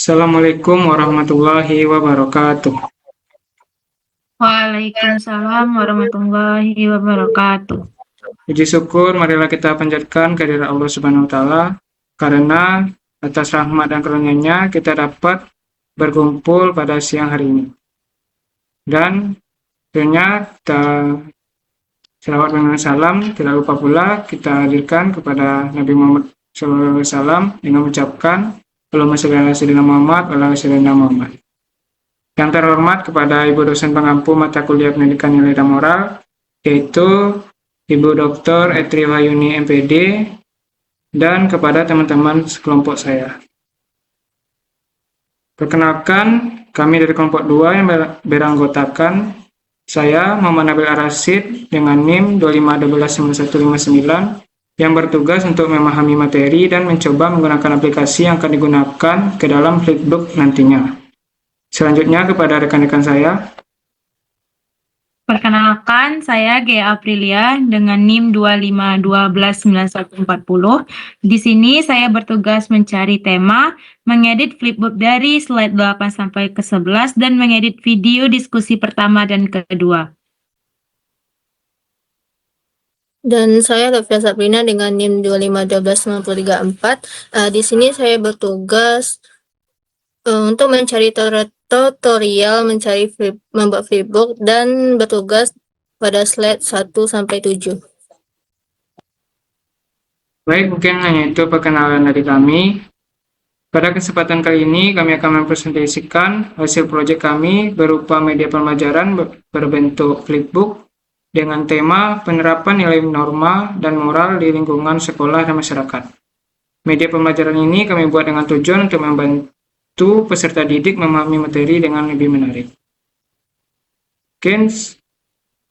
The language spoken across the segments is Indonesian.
Assalamualaikum warahmatullahi wabarakatuh. Waalaikumsalam warahmatullahi wabarakatuh. Puji syukur marilah kita panjatkan kehadirat Allah Subhanahu wa taala karena atas rahmat dan karunia-Nya kita dapat berkumpul pada siang hari ini. Dan tentunya kita selawat dan salam tidak lupa pula kita hadirkan kepada Nabi Muhammad SAW dengan mengucapkan Allahumma sholli ala sayyidina Muhammad wa ala sayyidina Muhammad. Yang terhormat kepada Ibu dosen pengampu mata kuliah pendidikan nilai dan moral, yaitu Ibu Dr. Etri Wahyuni MPD, dan kepada teman-teman sekelompok saya. Perkenalkan, kami dari kelompok 2 yang beranggotakan saya Muhammad Nabil Arasid dengan NIM 25129159 yang bertugas untuk memahami materi dan mencoba menggunakan aplikasi yang akan digunakan ke dalam Flipbook nantinya. Selanjutnya kepada rekan-rekan saya. Perkenalkan, saya Gea Aprilia dengan NIM 25129140. Di sini saya bertugas mencari tema, mengedit Flipbook dari slide 8 sampai ke 11 dan mengedit video diskusi pertama dan kedua. Dan saya Lutfia Sabrina dengan NIM 25129334. Di sini saya bertugas untuk mencari tutorial membuat Flipbook dan bertugas pada slide 1 sampai 7. Baik, mungkin hanya itu perkenalan dari kami. Pada kesempatan kali ini kami akan mempresentasikan hasil proyek kami berupa media pembelajaran berbentuk Flipbook dengan tema penerapan nilai norma dan moral di lingkungan sekolah dan masyarakat. Media pembelajaran ini kami buat dengan tujuan untuk membantu peserta didik memahami materi dengan lebih menarik. Mungkin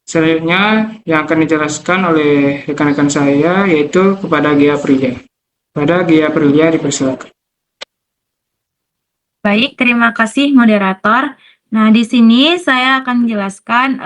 selanjutnya yang akan dijelaskan oleh rekan-rekan saya yaitu kepada Gea Aprilia. Pada Gea Aprilia dipersilakan. Baik, terima kasih moderator. Nah, di sini saya akan menjelaskan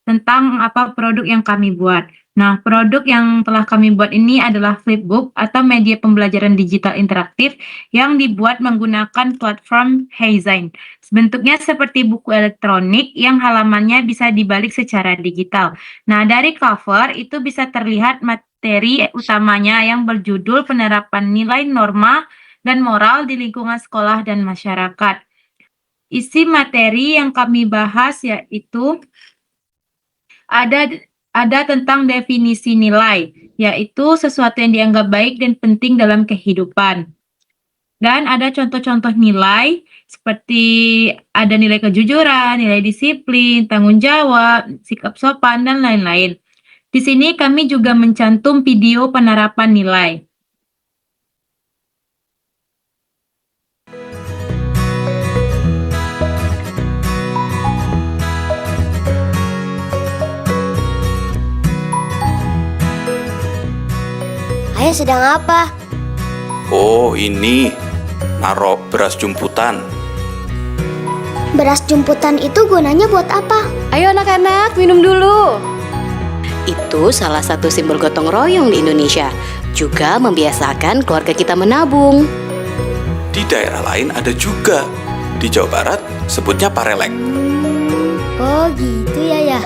tentang apa produk yang kami buat. Nah, produk yang telah kami buat ini adalah Flipbook atau media pembelajaran digital interaktif yang dibuat menggunakan platform Heyzine. Bentuknya seperti buku elektronik yang halamannya bisa dibalik secara digital. Nah, dari cover itu bisa terlihat materi utamanya yang berjudul penerapan nilai norma dan moral di lingkungan sekolah dan masyarakat. Isi materi yang kami bahas yaitu ada tentang definisi nilai, yaitu sesuatu yang dianggap baik dan penting dalam kehidupan. Dan ada contoh-contoh nilai, seperti ada nilai kejujuran, nilai disiplin, tanggung jawab, sikap sopan, dan lain-lain. Di sini kami juga mencantum video penerapan nilai. Ayah sedang apa? Oh, ini naruh beras jumputan. Beras jumputan itu gunanya buat apa? Ayo anak-anak, minum dulu. Itu salah satu simbol gotong royong di Indonesia. Juga membiasakan keluarga kita menabung. Di daerah lain ada juga. Di Jawa Barat sebutnya parelek. Oh gitu ya.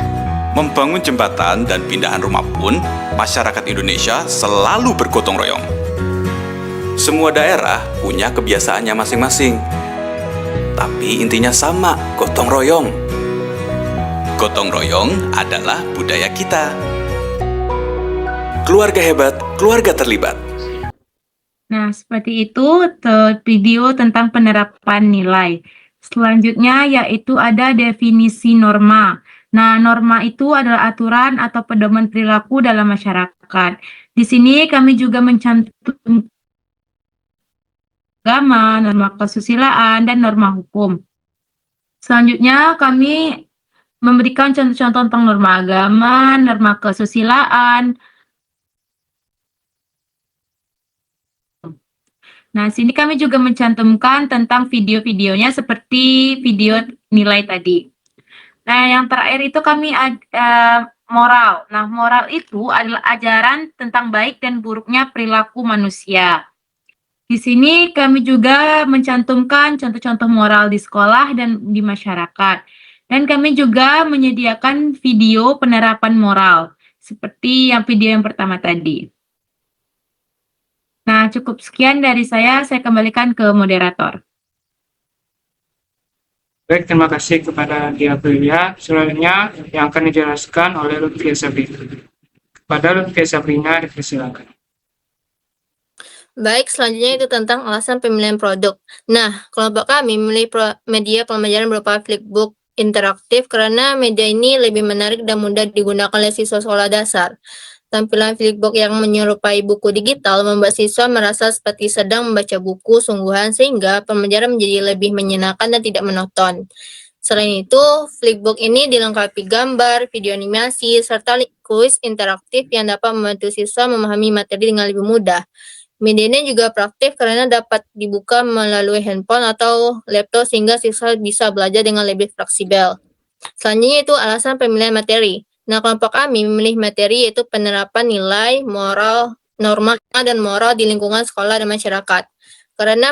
Membangun jembatan dan pindahan rumah pun, masyarakat Indonesia selalu bergotong royong. Semua daerah punya kebiasaannya masing-masing. Tapi intinya sama, gotong royong. Gotong royong adalah budaya kita. Keluarga hebat, keluarga terlibat. Nah, seperti itu video tentang penerapan nilai. Selanjutnya yaitu ada definisi norma. Nah, norma itu adalah aturan atau pedoman perilaku dalam masyarakat. Di sini kami juga mencantumkan agama, norma kesusilaan, dan norma hukum. Selanjutnya kami memberikan contoh-contoh tentang norma agama, norma kesusilaan. Nah, sini kami juga mencantumkan tentang video-videonya seperti video nilai tadi. Nah, yang terakhir itu kami ada moral. Nah, moral itu adalah ajaran tentang baik dan buruknya perilaku manusia. Di sini kami juga mencantumkan contoh-contoh moral di sekolah dan di masyarakat. Dan kami juga menyediakan video penerapan moral, seperti yang video yang pertama tadi. Nah, cukup sekian dari saya kembalikan ke moderator. Baik, terima kasih kepada Dia Aprilia. Selanjutnya yang akan dijelaskan oleh Lutfia Sabrina. Kepada Lutfia Sabrina, dipersilakan. Baik, selanjutnya itu tentang alasan pemilihan produk. Nah, kelompok kami memilih media pembelajaran berupa flipbook interaktif karena media ini lebih menarik dan mudah digunakan oleh siswa sekolah dasar. Tampilan flipbook yang menyerupai buku digital membuat siswa merasa seperti sedang membaca buku sungguhan sehingga pembelajaran menjadi lebih menyenangkan dan tidak monoton. Selain itu, flipbook ini dilengkapi gambar, video animasi, serta kuis interaktif yang dapat membantu siswa memahami materi dengan lebih mudah. Media ini juga praktis karena dapat dibuka melalui handphone atau laptop sehingga siswa bisa belajar dengan lebih fleksibel. Selanjutnya itu alasan pemilihan materi. Nah, kelompok kami memilih materi yaitu penerapan nilai, moral, norma, dan moral di lingkungan sekolah dan masyarakat. Karena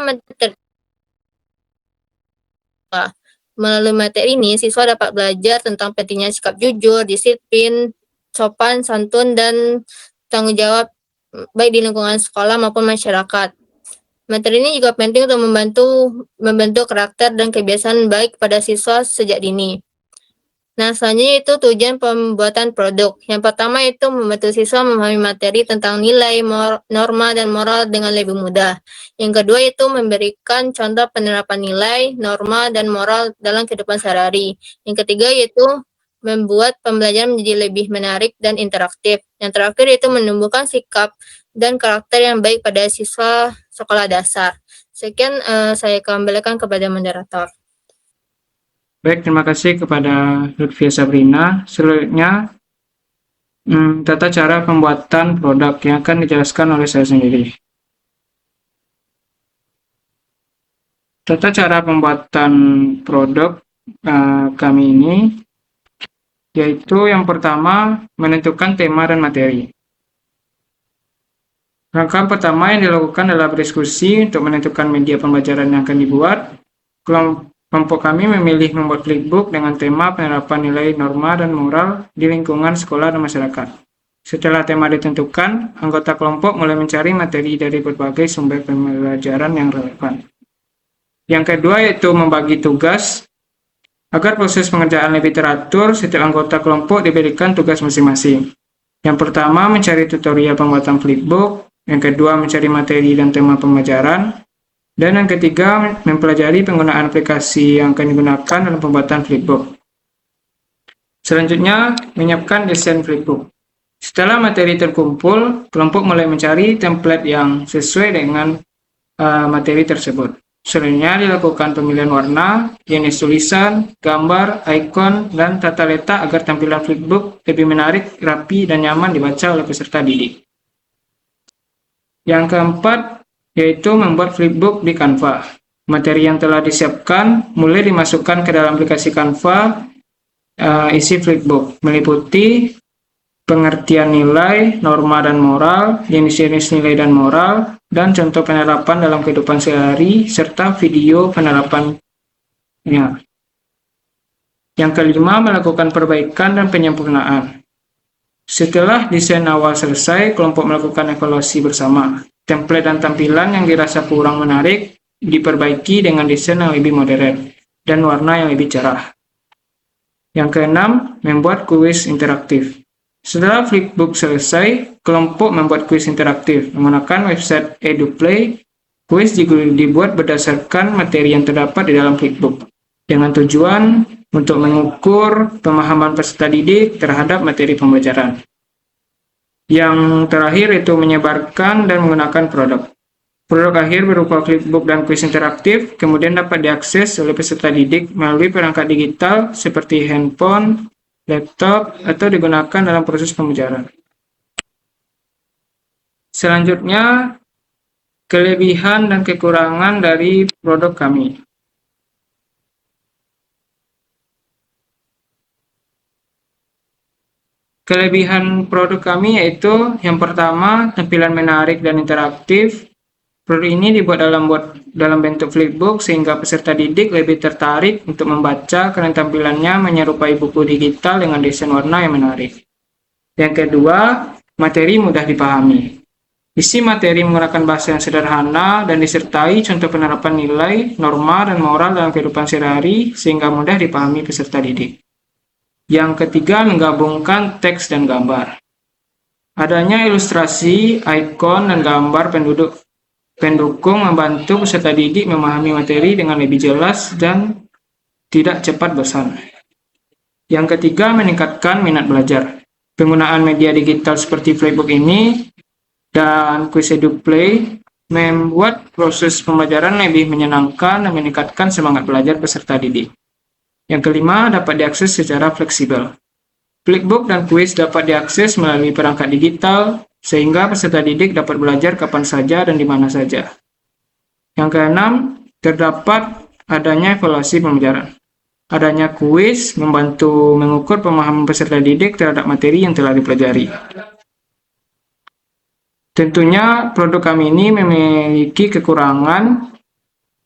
melalui materi ini, siswa dapat belajar tentang pentingnya sikap jujur, disiplin, sopan, santun, dan tanggung jawab baik di lingkungan sekolah maupun masyarakat. Materi ini juga penting untuk membentuk karakter dan kebiasaan baik pada siswa sejak dini. Nah, selanjutnya itu tujuan pembuatan produk. Yang pertama itu membantu siswa memahami materi tentang nilai, norma, dan moral dengan lebih mudah. Yang kedua itu memberikan contoh penerapan nilai, norma, dan moral dalam kehidupan sehari-hari. Yang ketiga yaitu membuat pembelajaran menjadi lebih menarik dan interaktif. Yang terakhir itu menumbuhkan sikap dan karakter yang baik pada siswa sekolah dasar. Sekian saya kembalikan kepada moderator. Baik, terima kasih kepada Lutfia Sabrina. Selanjutnya, tata cara pembuatan produk yang akan dijelaskan oleh saya sendiri. Tata cara pembuatan produk kami ini, yaitu yang pertama, menentukan tema dan materi. Langkah pertama yang dilakukan adalah berdiskusi untuk menentukan media pembelajaran yang akan dibuat. Kelompok kami memilih membuat flipbook dengan tema penerapan nilai, norma, dan moral di lingkungan sekolah dan masyarakat. Setelah tema ditentukan, anggota kelompok mulai mencari materi dari berbagai sumber pembelajaran yang relevan. Yang kedua yaitu membagi tugas. Agar proses pengerjaan lebih teratur, setiap anggota kelompok diberikan tugas masing-masing. Yang pertama, mencari tutorial pembuatan flipbook. Yang kedua, mencari materi dan tema pembelajaran. Dan yang ketiga, mempelajari penggunaan aplikasi yang akan digunakan dalam pembuatan flipbook. Selanjutnya, menyiapkan desain flipbook. Setelah materi terkumpul, kelompok mulai mencari template yang sesuai dengan materi tersebut. Selanjutnya, dilakukan pemilihan warna, jenis tulisan, gambar, ikon, dan tata letak agar tampilan flipbook lebih menarik, rapi, dan nyaman dibaca oleh peserta didik. Yang keempat, yaitu membuat flipbook di Canva. Materi yang telah disiapkan mulai dimasukkan ke dalam aplikasi Canva isi flipbook, meliputi pengertian nilai, norma dan moral, jenis-jenis nilai dan moral, dan contoh penerapan dalam kehidupan sehari, serta video penerapannya. Yang kelima, melakukan perbaikan dan penyempurnaan. Setelah desain awal selesai, kelompok melakukan evaluasi bersama. Template dan tampilan yang dirasa kurang menarik diperbaiki dengan desain yang lebih modern dan warna yang lebih cerah. Yang keenam, membuat kuis interaktif. Setelah flipbook selesai, kelompok membuat kuis interaktif menggunakan website EduPlay. Kuis dibuat berdasarkan materi yang terdapat di dalam flipbook dengan tujuan untuk mengukur pemahaman peserta didik terhadap materi pembelajaran. Yang terakhir itu menyebarkan dan menggunakan produk. Produk akhir berupa flipbook dan kuis interaktif, kemudian dapat diakses oleh peserta didik melalui perangkat digital seperti handphone, laptop, atau digunakan dalam proses pembelajaran. Selanjutnya, kelebihan dan kekurangan dari produk kami. Kelebihan produk kami yaitu yang pertama, tampilan menarik dan interaktif. Produk ini dibuat dalam bentuk flipbook sehingga peserta didik lebih tertarik untuk membaca karena tampilannya menyerupai buku digital dengan desain warna yang menarik. Yang kedua, materi mudah dipahami. Isi materi menggunakan bahasa yang sederhana dan disertai contoh penerapan nilai, norma, dan moral dalam kehidupan sehari-hari sehingga mudah dipahami peserta didik. Yang ketiga, menggabungkan teks dan gambar. Adanya ilustrasi, ikon, dan gambar pendukung membantu peserta didik memahami materi dengan lebih jelas dan tidak cepat bosan. Yang ketiga, meningkatkan minat belajar. Penggunaan media digital seperti flipbook ini dan Quiz EduPlay membuat proses pembelajaran lebih menyenangkan dan meningkatkan semangat belajar peserta didik. Yang kelima, dapat diakses secara fleksibel. Flipbook dan kuis dapat diakses melalui perangkat digital, sehingga peserta didik dapat belajar kapan saja dan di mana saja. Yang keenam, terdapat adanya evaluasi pembelajaran. Adanya kuis membantu mengukur pemahaman peserta didik terhadap materi yang telah dipelajari. Tentunya produk kami ini memiliki kekurangan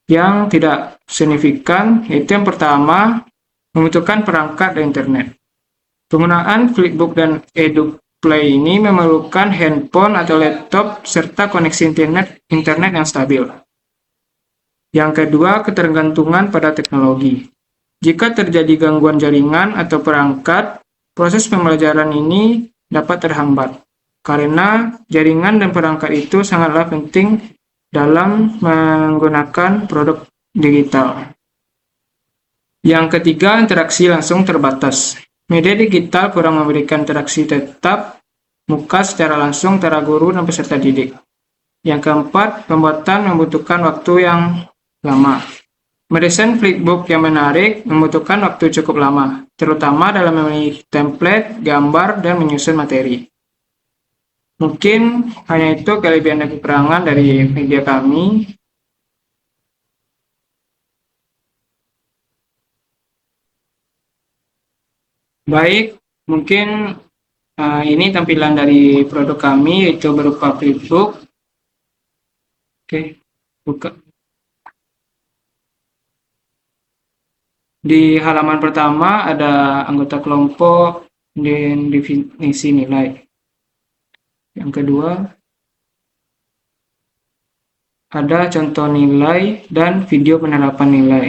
yang tidak signifikan, yaitu yang pertama, membutuhkan perangkat dan internet. Penggunaan Flipbook dan EduPlay ini memerlukan handphone atau laptop serta koneksi internet yang stabil. Yang kedua, ketergantungan pada teknologi. Jika terjadi gangguan jaringan atau perangkat, proses pembelajaran ini dapat terhambat, karena jaringan dan perangkat itu sangatlah penting dalam menggunakan produk digital. Yang ketiga, interaksi langsung terbatas. Media digital kurang memberikan interaksi tetap muka secara langsung antara guru dan peserta didik. Yang keempat, pembuatan membutuhkan waktu yang lama. Mendesain flipbook yang menarik membutuhkan waktu cukup lama, terutama dalam memilih template, gambar, dan menyusun materi. Mungkin hanya itu kelebihan dan kekurangan dari media kami. Baik, mungkin ini tampilan dari produk kami, yaitu berupa flipbook. Oke, buka. Di halaman pertama ada anggota kelompok dan definisi nilai. Yang kedua, ada contoh nilai dan video penerapan nilai.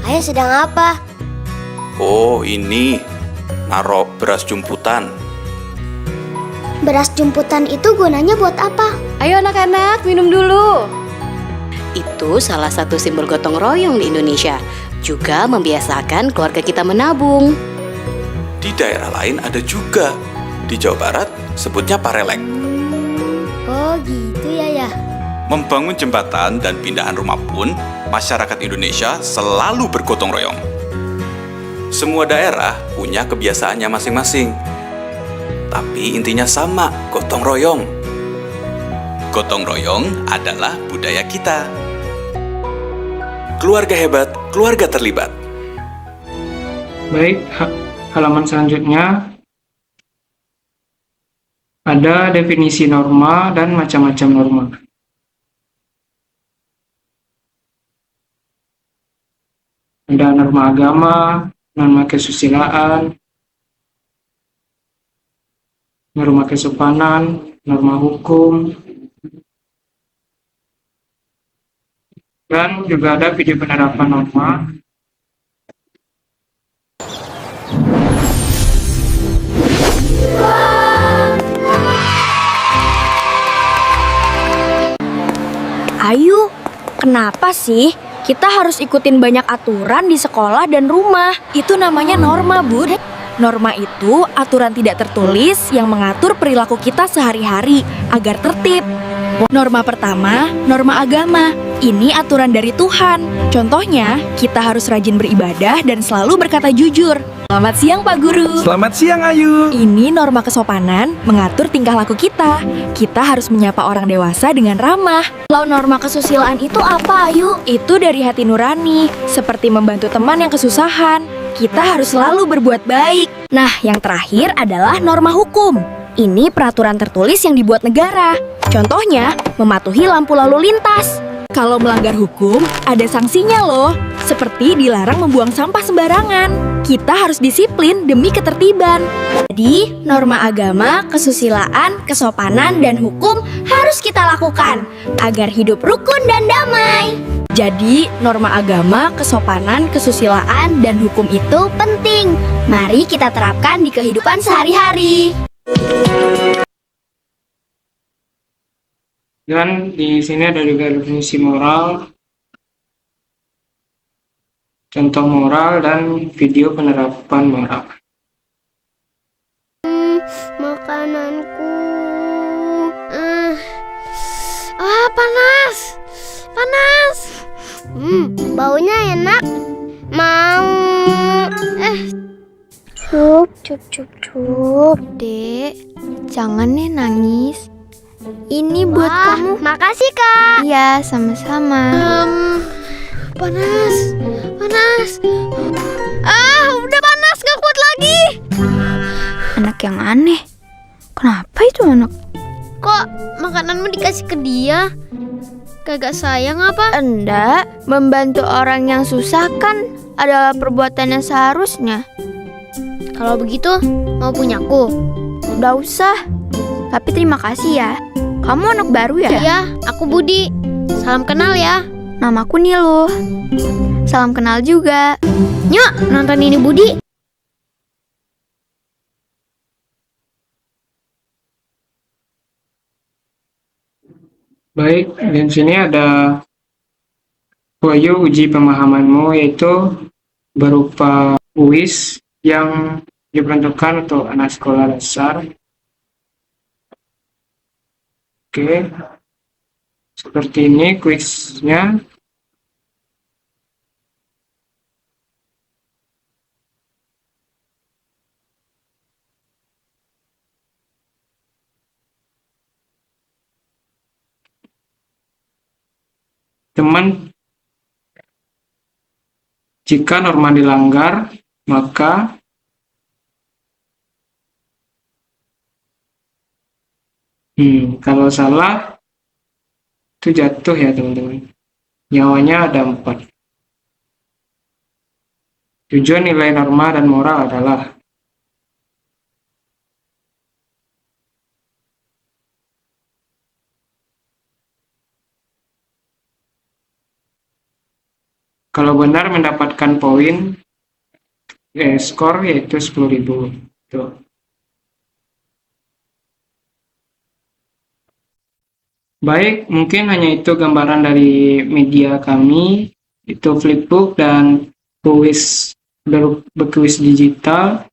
Ayah sedang apa? Oh, ini naruh beras jumputan. Beras jumputan itu gunanya buat apa? Ayo anak-anak, minum dulu. Itu salah satu simbol gotong royong di Indonesia. Juga membiasakan keluarga kita menabung. Di daerah lain ada juga. Di Jawa Barat sebutnya parelek. Oh gitu ya. Membangun jembatan dan pindahan rumah pun, masyarakat Indonesia selalu bergotong royong. Semua daerah punya kebiasaannya masing-masing. Tapi intinya sama, gotong royong. Gotong royong adalah budaya kita. Keluarga hebat, keluarga terlibat. Baik, halaman selanjutnya ada definisi norma dan macam-macam norma. Ada norma agama, norma kesusilaan, norma kesopanan, norma hukum, dan juga ada video penerapan norma. Ayu, kenapa sih kita harus ikutin banyak aturan di sekolah dan rumah? Itu namanya norma, Bud. Norma itu aturan tidak tertulis yang mengatur perilaku kita sehari-hari agar tertib. Norma pertama, norma agama. Ini aturan dari Tuhan. Contohnya, kita harus rajin beribadah dan selalu berkata jujur. Selamat siang Pak Guru. Selamat siang Ayu. Ini norma kesopanan mengatur tingkah laku kita. Kita harus menyapa orang dewasa dengan ramah. Kalau norma kesusilaan itu apa, Ayu? Itu dari hati nurani, seperti membantu teman yang kesusahan. Kita harus selalu berbuat baik. Nah, yang terakhir adalah norma hukum. Ini peraturan tertulis yang dibuat negara. Contohnya, mematuhi lampu lalu lintas. Kalau melanggar hukum, ada sanksinya loh. Seperti dilarang membuang sampah sembarangan. Kita harus disiplin demi ketertiban. Jadi, norma agama, kesusilaan, kesopanan, dan hukum harus kita lakukan agar hidup rukun dan damai. Jadi, norma agama, kesopanan, kesusilaan, Dan hukum itu penting. Mari kita terapkan di kehidupan sehari-hari. Dan di sini ada juga definisi moral, contoh moral, dan video penerapan moral. Makananku. Panas. Panas. Baunya enak. Mau. Cup. Dek, jangan nih nangis. Ini buat Wah, kamu. makasih, Kak. Iya, sama-sama. Panas. Udah panas, gak kuat lagi. Anak yang aneh. Kenapa itu anak? Kok makananmu dikasih ke dia? Kagak sayang apa? Enggak, membantu orang yang susah kan adalah perbuatan yang seharusnya. Kalau begitu, mau punyaku? Udah usah. Tapi terima kasih ya. Kamu anak baru ya? Iya, aku Budi. Salam kenal ya. Namaku Niluh. Salam kenal juga. Yuk, nonton ini Budi. Baik, dan sini ada Wahyu uji pemahamanmu, yaitu berupa kuis yang diperuntukkan untuk anak sekolah dasar. Oke, seperti ini kuisnya. Teman, jika norma dilanggar, maka kalau salah itu jatuh ya teman-teman. Nyawanya ada 4. Tujuan nilai norma dan moral adalah kalau benar mendapatkan poin skor yaitu 10.000. Tuh. Baik, mungkin hanya itu gambaran dari media kami, itu flipbook dan kuis berkuis digital.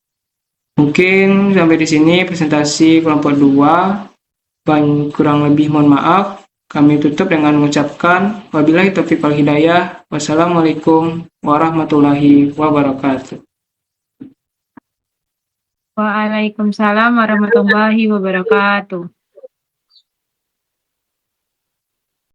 Mungkin sampai di sini presentasi kelompok 2. Kurang lebih mohon maaf. Kami tutup dengan mengucapkan wabillahi taufiq wal hidayah. Wassalamualaikum warahmatullahi wabarakatuh. Waalaikumsalam warahmatullahi wabarakatuh.